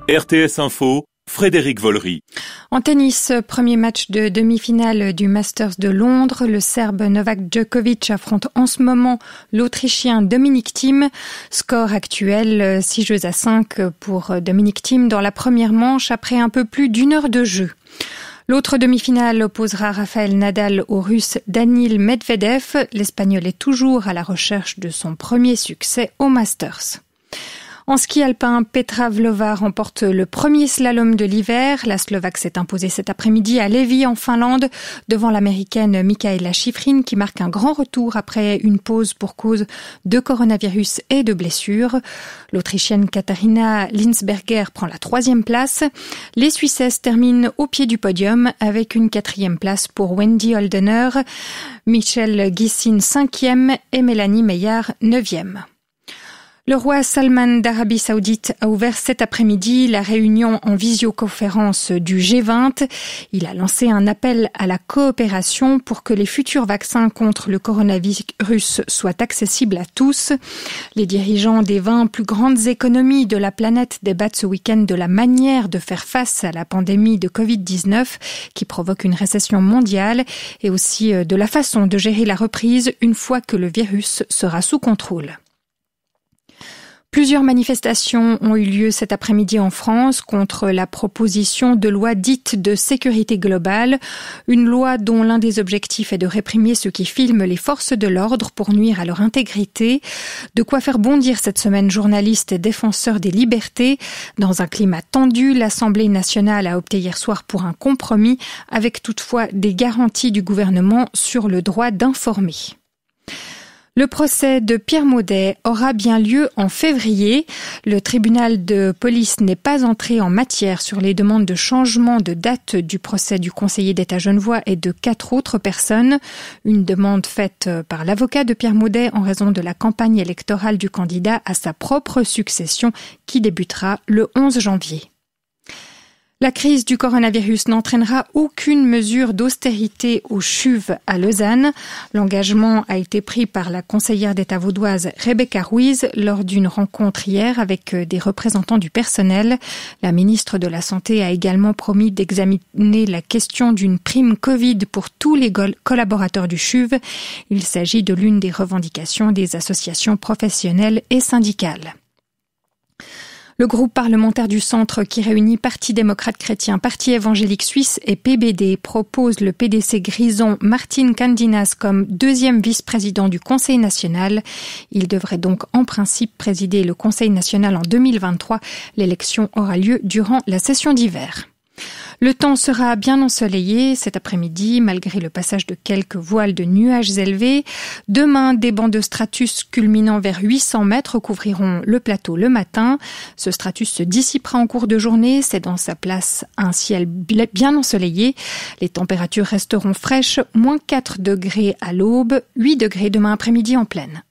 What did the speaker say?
RTS Info, Frédéric Vollery. En tennis, premier match de demi-finale du Masters de Londres. Le Serbe Novak Djokovic affronte en ce moment l'Autrichien Dominic Thiem. Score actuel 6-5 pour Dominic Thiem dans la première manche après un peu plus d'une heure de jeu. L'autre demi-finale opposera Rafael Nadal au Russe Daniil Medvedev. L'Espagnol est toujours à la recherche de son premier succès au Masters. En ski alpin, Petra Vlhova remporte le premier slalom de l'hiver. La Slovaque s'est imposée cet après-midi à Levi en Finlande devant l'Américaine Mikaela Shiffrin qui marque un grand retour après une pause pour cause de coronavirus et de blessures. L'Autrichienne Katharina Linsberger prend la 3e place. Les Suissesses terminent au pied du podium avec une 4e place pour Wendy Holdener, Michelle Gissin 5e et Mélanie Meillard 9e. Le roi Salman d'Arabie Saoudite a ouvert cet après-midi la réunion en visioconférence du G20. Il a lancé un appel à la coopération pour que les futurs vaccins contre le coronavirus soient accessibles à tous. Les dirigeants des 20 plus grandes économies de la planète débattent ce week-end de la manière de faire face à la pandémie de Covid-19 qui provoque une récession mondiale et aussi de la façon de gérer la reprise une fois que le virus sera sous contrôle. Plusieurs manifestations ont eu lieu cet après-midi en France contre la proposition de loi dite de sécurité globale, une loi dont l'un des objectifs est de réprimer ceux qui filment les forces de l'ordre pour nuire à leur intégrité. De quoi faire bondir cette semaine journalistes et défenseurs des libertés. Dans un climat tendu, l'Assemblée nationale a opté hier soir pour un compromis avec toutefois des garanties du gouvernement sur le droit d'informer. Le procès de Pierre Maudet aura bien lieu en février. Le tribunal de police n'est pas entré en matière sur les demandes de changement de date du procès du conseiller d'État genevois et de 4 autres personnes. Une demande faite par l'avocat de Pierre Maudet en raison de la campagne électorale du candidat à sa propre succession qui débutera le 11 janvier. La crise du coronavirus n'entraînera aucune mesure d'austérité au CHUV à Lausanne. L'engagement a été pris par la conseillère d'État vaudoise Rebecca Ruiz lors d'une rencontre hier avec des représentants du personnel. La ministre de la Santé a également promis d'examiner la question d'une prime Covid pour tous les collaborateurs du CHUV. Il s'agit de l'une des revendications des associations professionnelles et syndicales. Le groupe parlementaire du Centre qui réunit Parti démocrate chrétien, Parti évangélique suisse et PBD propose le PDC grison Martin Candinas comme 2e vice-président du Conseil national. Il devrait donc en principe présider le Conseil national en 2023. L'élection aura lieu durant la session d'hiver. Le temps sera bien ensoleillé cet après-midi, malgré le passage de quelques voiles de nuages élevés. Demain, des bancs de stratus culminant vers 800 mètres couvriront le plateau le matin. Ce stratus se dissipera en cours de journée, cédant sa place à un ciel bien ensoleillé. Les températures resteront fraîches, moins 4 degrés à l'aube, 8 degrés demain après-midi en plaine.